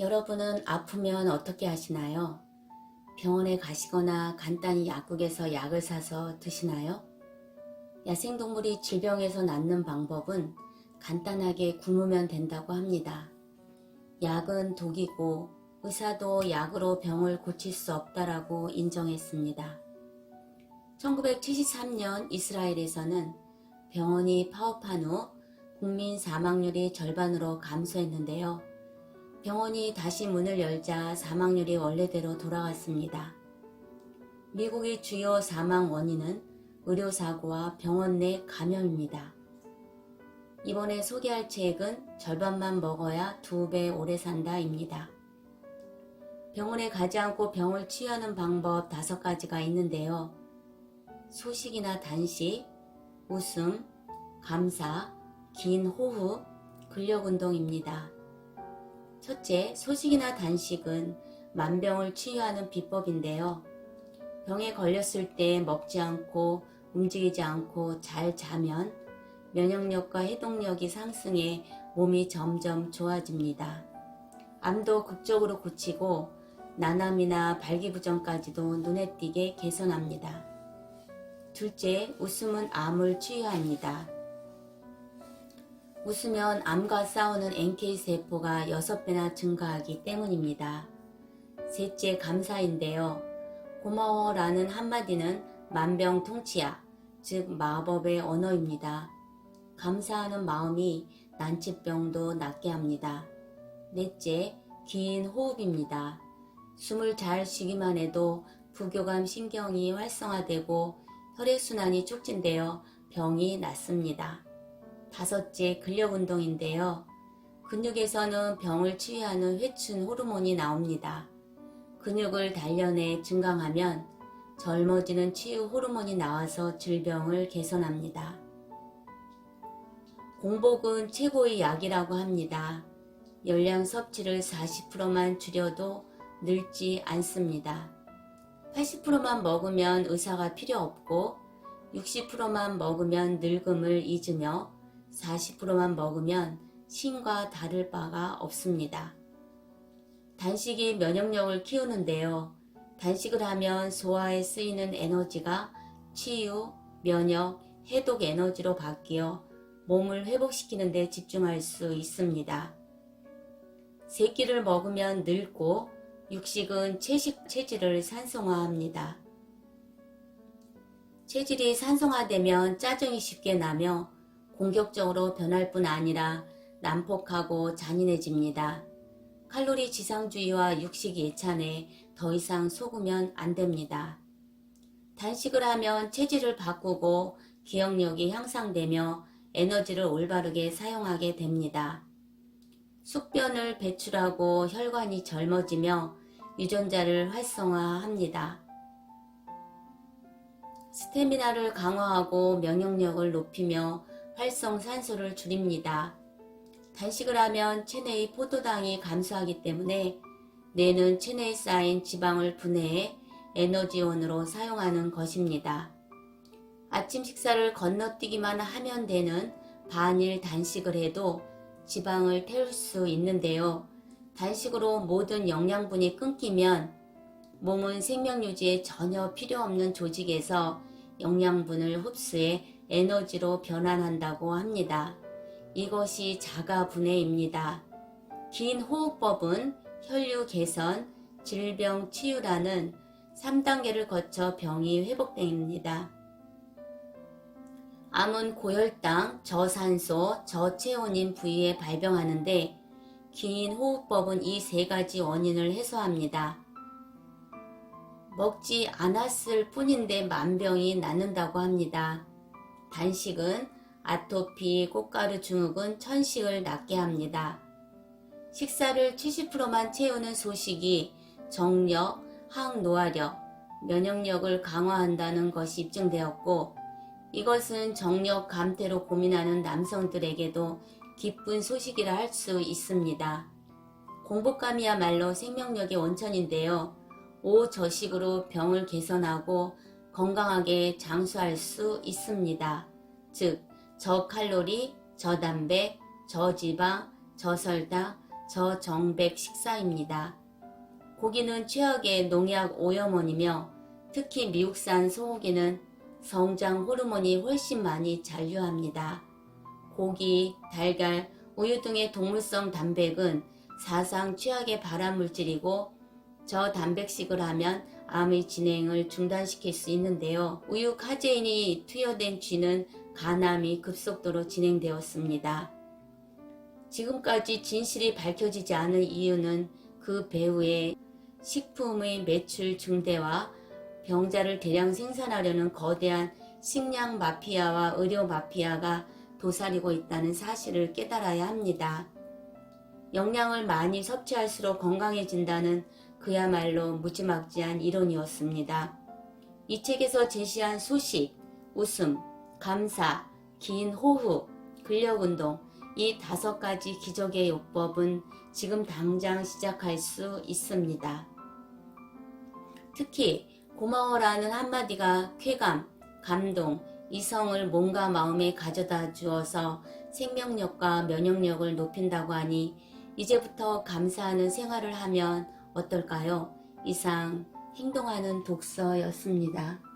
여러분은 아프면 어떻게 하시나요? 병원에 가시거나 간단히 약국에서 약을 사서 드시나요? 야생동물이 질병에서 낫는 방법은 간단하게 굶으면 된다고 합니다. 약은 독이고 의사도 약으로 병을 고칠 수 없다라고 인정했습니다. 1973년 이스라엘에서는 병원이 파업한 후 국민 사망률이 절반으로 감소했는데요. 병원이 다시 문을 열자 사망률이 원래대로 돌아갔습니다. 미국의 주요 사망 원인은 의료사고와 병원 내 감염입니다. 이번에 소개할 책은 절반만 먹어야 2배 오래 산다입니다. 병원에 가지 않고 병을 치유하는 방법 5가지가 있는데요. 소식이나 단식, 웃음, 감사, 긴 호흡, 근력운동입니다. 첫째, 소식이나 단식은 만병을 치유하는 비법인데요. 병에 걸렸을 때 먹지 않고 움직이지 않고 잘 자면 면역력과 해독력이 상승해 몸이 점점 좋아집니다. 암도 극적으로 고치고 난암이나 발기부전까지도 눈에 띄게 개선합니다. 둘째, 웃음은 암을 치유합니다. 웃으면 암과 싸우는 NK세포가 6배나 증가하기 때문입니다. 셋째, 감사인데요. 고마워라는 한마디는 만병통치약, 즉 마법의 언어입니다. 감사하는 마음이 난치병도 낫게 합니다. 넷째, 긴 호흡입니다. 숨을 잘 쉬기만 해도 부교감 신경이 활성화되고 혈액순환이 촉진되어 병이 낫습니다. 다섯째, 근력운동인데요. 근육에서는 병을 치유하는 회춘 호르몬이 나옵니다. 근육을 단련해 증강하면 젊어지는 치유 호르몬이 나와서 질병을 개선합니다. 공복은 최고의 약이라고 합니다. 열량 섭취를 40%만 줄여도 늙지 않습니다. 80%만 먹으면 의사가 필요 없고 60%만 먹으면 늙음을 잊으며 40%만 먹으면 신과 다를 바가 없습니다. 단식이 면역력을 키우는데요. 단식을 하면 소화에 쓰이는 에너지가 치유, 면역, 해독 에너지로 바뀌어 몸을 회복시키는 데 집중할 수 있습니다. 3끼를 먹으면 늙고 육식은 체질을 산성화합니다. 체질이 산성화되면 짜증이 쉽게 나며 공격적으로 변할 뿐 아니라 난폭하고 잔인해집니다. 칼로리 지상주의와 육식 예찬에 더 이상 속으면 안 됩니다. 단식을 하면 체질을 바꾸고 기억력이 향상되며 에너지를 올바르게 사용하게 됩니다. 숙변을 배출하고 혈관이 젊어지며 유전자를 활성화합니다. 스태미나를 강화하고 면역력을 높이며 활성산소를 줄입니다. 단식을 하면 체내의 포도당이 감소하기 때문에 뇌는 체내에 쌓인 지방을 분해해 에너지원으로 사용하는 것입니다. 아침 식사를 건너뛰기만 하면 되는 반일 단식을 해도 지방을 태울 수 있는데요. 단식으로 모든 영양분이 끊기면 몸은 생명유지에 전혀 필요 없는 조직에서 영양분을 흡수해 에너지로 변환한다고 합니다. 이것이 자가분해입니다. 긴 호흡법은 혈류 개선, 질병 치유라는 3단계를 거쳐 병이 회복됩니다. 암은 고혈당, 저산소, 저체온인 부위에 발병하는데 긴 호흡법은 이 3가지 원인을 해소합니다. 먹지 않았을 뿐인데 만병이 낫는다고 합니다. 단식은 아토피, 꽃가루 증후군, 천식을 낫게 합니다. 식사를 70%만 채우는 소식이 정력, 항노화력, 면역력을 강화한다는 것이 입증되었고 이것은 정력 감퇴로 고민하는 남성들에게도 기쁜 소식이라 할 수 있습니다. 공복감이야말로 생명력의 원천인데요. 오저식으로 병을 개선하고 건강하게 장수할 수 있습니다. 즉, 저칼로리, 저단백, 저지방, 저설탕, 저정백 식사입니다. 고기는 최악의 농약 오염원이며 특히 미국산 소고기는 성장 호르몬이 훨씬 많이 잔류합니다. 고기, 달걀, 우유 등의 동물성 단백은 사상 최악의 발암물질이고 저단백식을 하면 암의 진행을 중단시킬 수 있는데요. 우유 카제인이 투여된 쥐는 간암이 급속도로 진행되었습니다. 지금까지 진실이 밝혀지지 않은 이유는 그 배후에 식품의 매출 증대와 병자를 대량 생산하려는 거대한 식량 마피아와 의료 마피아가 도사리고 있다는 사실을 깨달아야 합니다. 영양을 많이 섭취할수록 건강해진다는 그야말로 무지막지한 이론이었습니다. 이 책에서 제시한 소식, 웃음, 감사, 긴 호흡, 근력운동 이 5가지 기적의 요법은 지금 당장 시작할 수 있습니다. 특히 고마워라는 한마디가 쾌감, 감동, 이성을 몸과 마음에 가져다 주어서 생명력과 면역력을 높인다고 하니 이제부터 감사하는 생활을 하면 어떨까요? 이상 행동하는 독서였습니다.